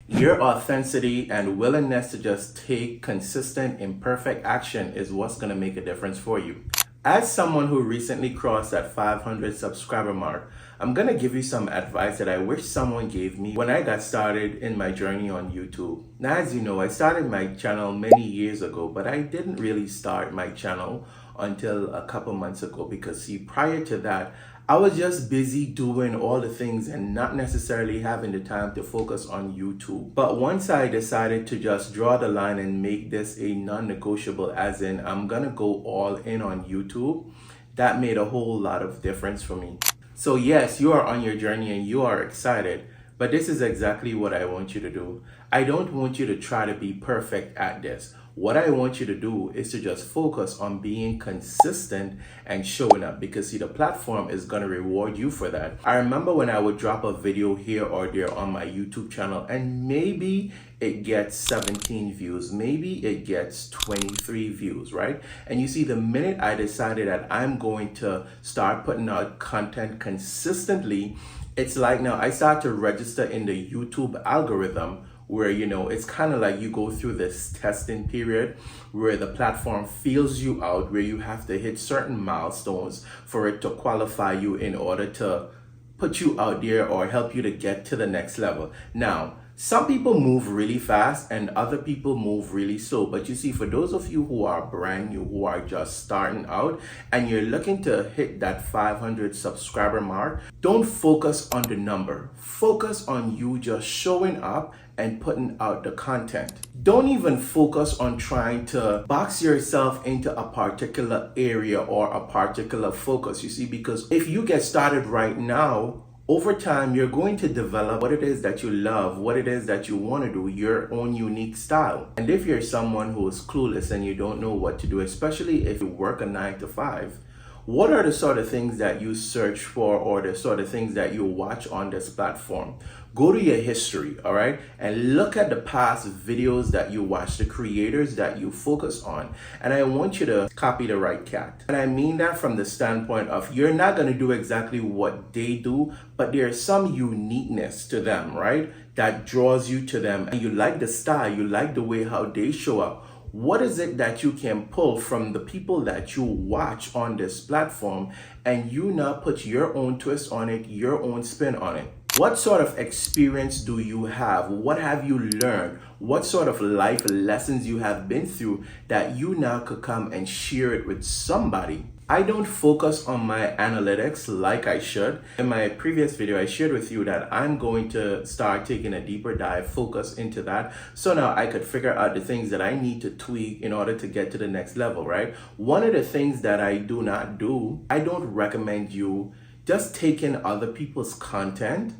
Your authenticity and willingness to just take consistent, imperfect action is what's going to make a difference for you. As someone who recently crossed that 500 subscriber mark, I'm going to give you some advice that I wish someone gave me when I got started in my journey on YouTube. Now, as you know, I started my channel many years ago, but I didn't really start my channel until a couple months ago because, see, prior to that, I was just busy doing all the things and not necessarily having the time to focus on YouTube. But once I decided to just draw the line and make this a non-negotiable, as in I'm gonna go all in on YouTube, that made a whole lot of difference for me. So yes, you are on your journey and you are excited, but this is exactly what I want you to do. I don't want you to try to be perfect at this. What I want you to do is to just focus on being consistent and showing up, because see, the platform is going to reward you for that. I remember when I would drop a video here or there on my YouTube channel and maybe it gets 17 views, maybe it gets 23 views, right? And you see, the minute I decided that I'm going to start putting out content consistently, it's like now I start to register in the YouTube algorithm, where, you know, it's kind of like you go through this testing period where the platform feels you out, where you have to hit certain milestones for it to qualify you in order to put you out there or help you to get to the next level. Now, some people move really fast and other people move really slow. But you see, for those of you who are brand new, who are just starting out and you're looking to hit that 500 subscriber mark, don't focus on the number. Focus on you just showing up and putting out the content. Don't even focus on trying to box yourself into a particular area or a particular focus, you see, because if you get started right now, over time, you're going to develop what it is that you love, what it is that you want to do, your own unique style. And if you're someone who is clueless and you don't know what to do, especially if you work a 9 to 5, what are the sort of things that you search for or the sort of things that you watch on this platform? Go to your history, all right? And look at the past videos that you watch, the creators that you focus on. And I want you to copy the right cat. And I mean that from the standpoint of you're not going to do exactly what they do, but there's some uniqueness to them, right? That draws you to them. And you like the style, you like the way how they show up. What is it that you can pull from the people that you watch on this platform and you now put your own twist on it, your own spin on it? What sort of experience do you have? What have you learned? What sort of life lessons you have been through that you now could come and share it with somebody? I don't focus on my analytics like I should. In my previous video, I shared with you that I'm going to start taking a deeper dive, focus into that. So now I could figure out the things that I need to tweak in order to get to the next level, right? One of the things that I do not do, I don't recommend you just taking other people's content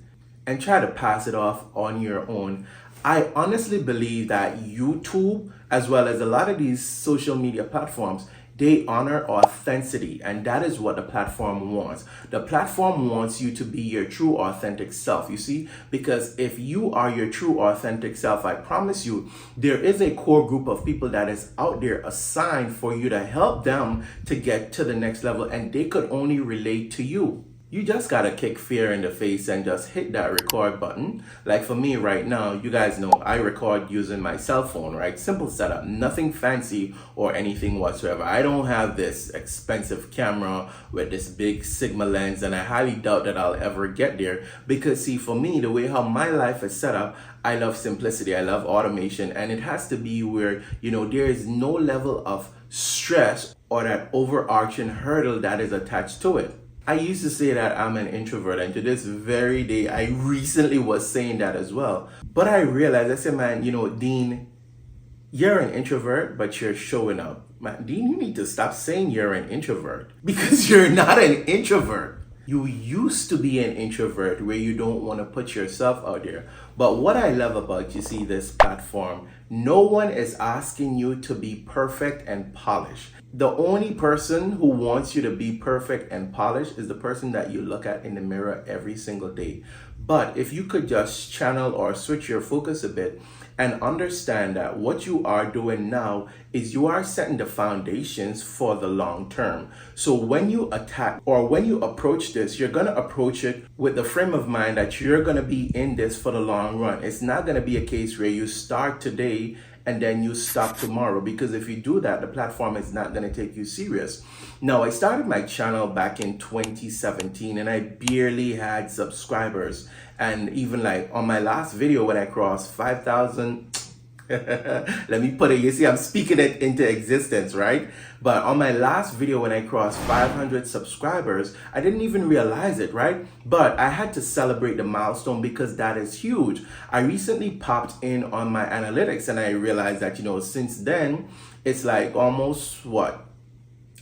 and try to pass it off on your own. I honestly believe that YouTube, as well as a lot of these social media platforms, they honor authenticity, and that is what the platform wants. The platform wants you to be your true authentic self, you see? Because if you are your true authentic self, I promise you, there is a core group of people that is out there assigned for you to help them to get to the next level, and they could only relate to you. You just gotta kick fear in the face and just hit that record button. Like for me right now, you guys know I record using my cell phone, right? Simple setup, nothing fancy or anything whatsoever. I don't have this expensive camera with this big Sigma lens, and I highly doubt that I'll ever get there because see, for me, the way how my life is set up, I love simplicity, I love automation, and it has to be where, you know, there is no level of stress or that overarching hurdle that is attached to it. I used to say that I'm an introvert, and to this very day, I recently was saying that as well. But I realized, I said, man, you know, Dean, you're an introvert, but you're showing up. Man, Dean, you need to stop saying you're an introvert because you're not an introvert. You used to be an introvert where you don't want to put yourself out there. But what I love about, you see, this platform, no one is asking you to be perfect and polished. The only person who wants you to be perfect and polished is the person that you look at in the mirror every single day. But if you could just channel or switch your focus a bit and understand that what you are doing now is you are setting the foundations for the long term. So when you attack or when you approach this, you're going to approach it with the frame of mind that you're going to be in this for the long run. It's not going to be a case where you start today and then you stop tomorrow, because if you do that, the platform is not going to take you serious. Now, I started my channel back in 2017 and I barely had subscribers. And even like on my last video when I crossed 5,000, let me put it, you see, I'm speaking it into existence, right? But on my last video when I crossed 500 subscribers, I didn't even realize it, right? But I had to celebrate the milestone because that is huge. I recently popped in on my analytics and I realized that, since then, it's like almost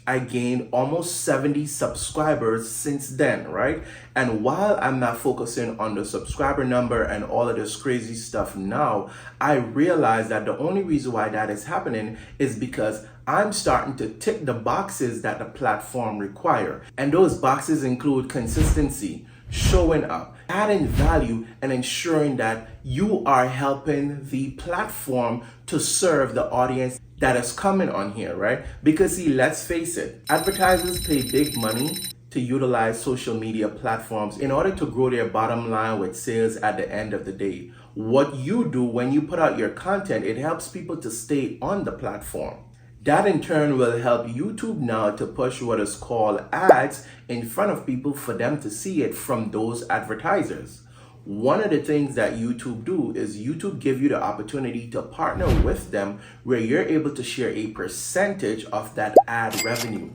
I gained almost 70 subscribers since then, right? And while I'm not focusing on the subscriber number and all of this crazy stuff now, I realize that the only reason why that is happening is because I'm starting to tick the boxes that the platform require. And those boxes include consistency, showing up, adding value, and ensuring that you are helping the platform to serve the audience that is coming on here, right? Because see, let's face it, advertisers pay big money to utilize social media platforms in order to grow their bottom line with sales at the end of the day. What you do when you put out your content, it helps people to stay on the platform. That in turn will help YouTube now to push what is called ads in front of people for them to see it from those advertisers. One of the things that YouTube do is YouTube give you the opportunity to partner with them where you're able to share a percentage of that ad revenue.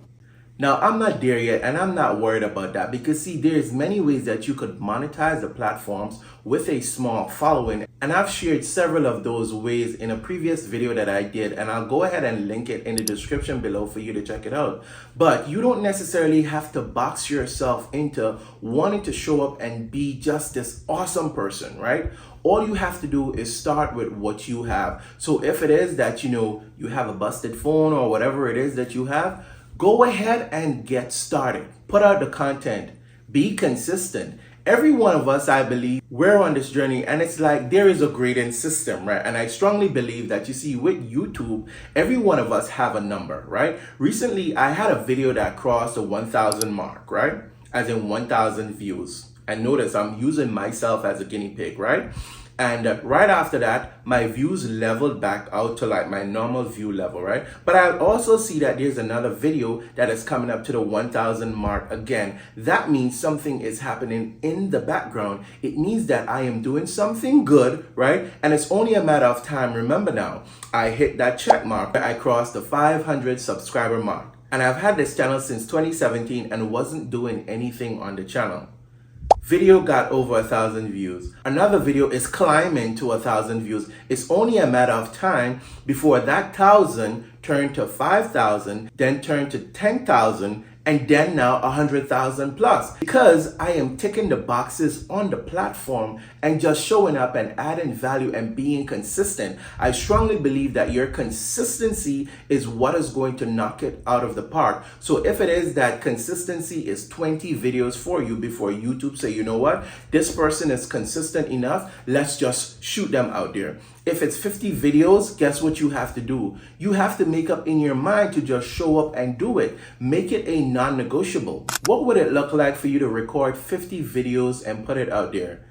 Now, I'm not there yet and I'm not worried about that because see, there's many ways that you could monetize the platforms with a small following. And I've shared several of those ways in a previous video that I did, and I'll go ahead and link it in the description below for you to check it out. But you don't necessarily have to box yourself into wanting to show up and be just this awesome person, right? All you have to do is start with what you have. So if it is that, you have a busted phone or whatever it is that you have, go ahead and get started. Put out the content. Be consistent. Every one of us, I believe, we're on this journey and it's like there is a grading system, right? And I strongly believe that, you see, with YouTube, every one of us have a number, right? Recently, I had a video that crossed the 1,000 mark, right? As in 1,000 views. And notice I'm using myself as a guinea pig, right? And right after that, my views leveled back out to like my normal view level, right? But I also see that there's another video that is coming up to the 1,000 mark again. That means something is happening in the background. It means that I am doing something good, right? And it's only a matter of time. Remember now, I hit that check mark. I crossed the 500 subscriber mark. And I've had this channel since 2017 and wasn't doing anything on the channel. Video got over 1,000 views. Another video is climbing to 1,000 views. It's only a matter of time before that 1,000 turned to 5,000, then turned to 10,000, and then now 100,000 plus. Because I am ticking the boxes on the platform and just showing up and adding value and being consistent. I strongly believe that your consistency is what is going to knock it out of the park. So if it is that consistency is 20 videos for you before YouTube say, you know what, this person is consistent enough, let's just shoot them out there. If it's 50 videos, guess what you have to do? You have to make up in your mind to just show up and do it. Make it a non-negotiable. What would it look like for you to record 50 videos and put it out there?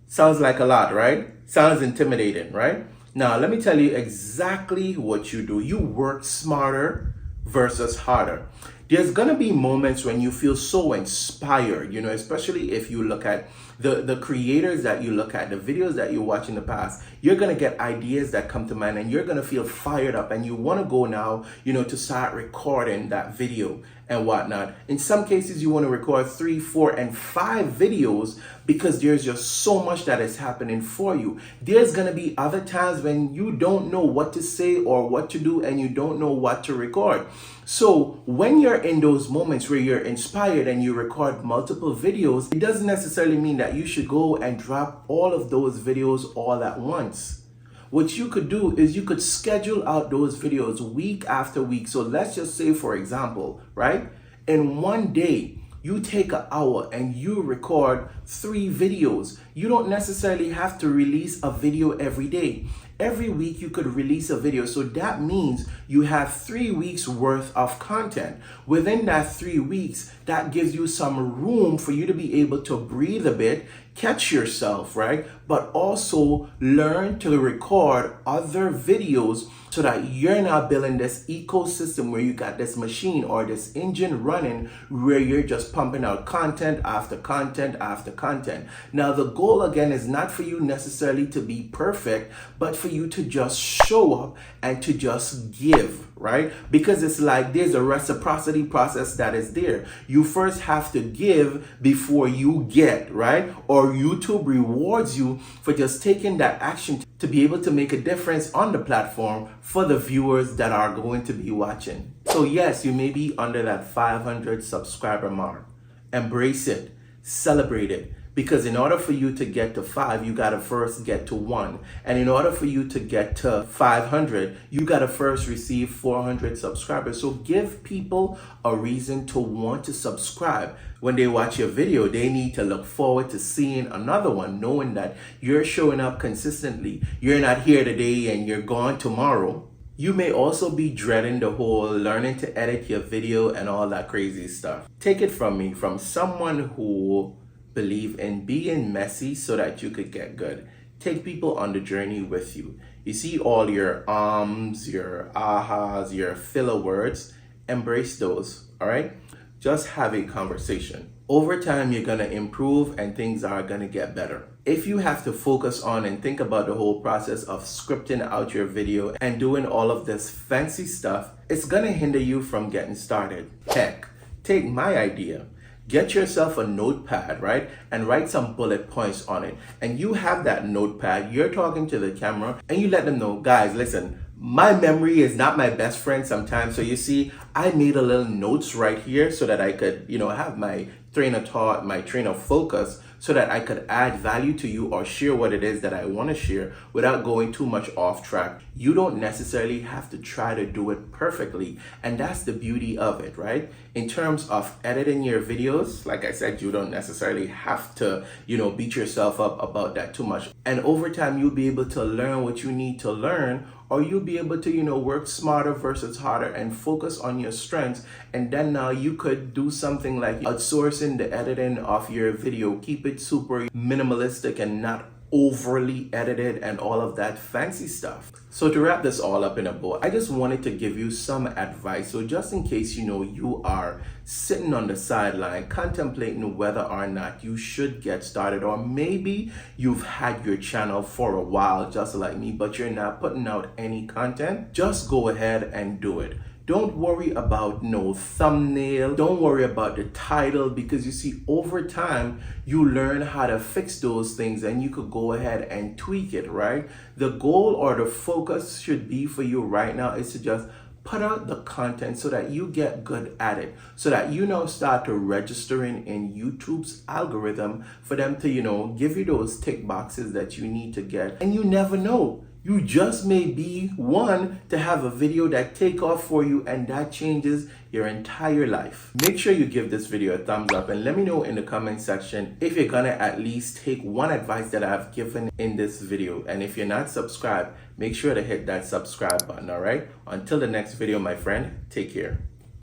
Sounds like a lot, right? Sounds intimidating, right? Now, let me tell you exactly what you do. You work smarter versus harder. There's gonna be moments when you feel so inspired, especially if you look at the creators that you look at, the videos that you watch in the past. You're gonna get ideas that come to mind and you're gonna feel fired up and you wanna go now, to start recording that video and whatnot. In some cases, you wanna record 3, 4, and 5 videos because there's just so much that is happening for you. There's gonna be other times when you don't know what to say or what to do and you don't know what to record. So when you're in those moments where you're inspired and you record multiple videos, it doesn't necessarily mean that you should go and drop all of those videos all at once. What you could do is you could schedule out those videos week after week. So let's just say, for example, right? In one day, You take an hour and you record 3 videos. You don't necessarily have to release a video every day. Every week you could release a video. So that means you have 3 weeks worth of content. Within that 3 weeks, that gives you some room for you to be able to breathe a bit, catch yourself, right? But also learn to record other videos so that you're not building this ecosystem where you got this machine or this engine running where you're just pumping out content after content after content. Now, the goal again is not for you necessarily to be perfect, but for you to just show up and to just give, right? Because it's like there's a reciprocity process that is there. You first have to give before you get, right? Or YouTube rewards you for just taking that action to be able to make a difference on the platform for the viewers that are going to be watching. So yes, you may be under that 500 subscriber mark. Embrace it, celebrate it. Because in order for you to get to 5, you got to first get to 1. And in order for you to get to 500, you got to first receive 400 subscribers. So give people a reason to want to subscribe. When they watch your video, they need to look forward to seeing another one, knowing that you're showing up consistently. You're not here today and you're gone tomorrow. You may also be dreading the whole learning to edit your video and all that crazy stuff. Take it from me, from someone who believe in being messy so that you could get good. Take people on the journey with you. You see all your your ahas, your filler words, embrace those, all right? Just have a conversation. Over time, you're gonna improve and things are gonna get better. If you have to focus on and think about the whole process of scripting out your video and doing all of this fancy stuff, it's gonna hinder you from getting started. Heck, take my idea. Get yourself a notepad, right? And write some bullet points on it. And you have that notepad, you're talking to the camera and you let them know, guys, listen, my memory is not my best friend sometimes. So you see, I made a little notes right here so that I could, have my train of thought, my train of focus, so that I could add value to you or share what it is that I want to share without going too much off track. You don't necessarily have to try to do it perfectly. And that's the beauty of it, right? In terms of editing your videos, like I said, you don't necessarily have to, beat yourself up about that too much. And over time, you'll be able to learn what you need to learn, or you'll be able to, work smarter versus harder and focus on your strengths. And then now you could do something like outsourcing the editing of your video. Keep it super minimalistic and not overly edited and all of that fancy stuff. So to wrap this all up in a bow, I just wanted to give you some advice. So just in case you are sitting on the sideline contemplating whether or not you should get started, or maybe you've had your channel for a while just like me, but you're not putting out any content, just go ahead and do it. Don't worry about no thumbnail. Don't worry about the title, because you see, over time, you learn how to fix those things and you could go ahead and tweak it, right? The goal or the focus should be for you right now is to just put out the content so that you get good at it, so that you now start to registering in YouTube's algorithm for them to, give you those tick boxes that you need to get. And you never know. You just may be one to have a video that take off for you, and that changes your entire life. Make sure you give this video a thumbs up and let me know in the comment section if you're gonna at least take one advice that I've given in this video. And if you're not subscribed, make sure to hit that subscribe button, all right? Until the next video, my friend, take care.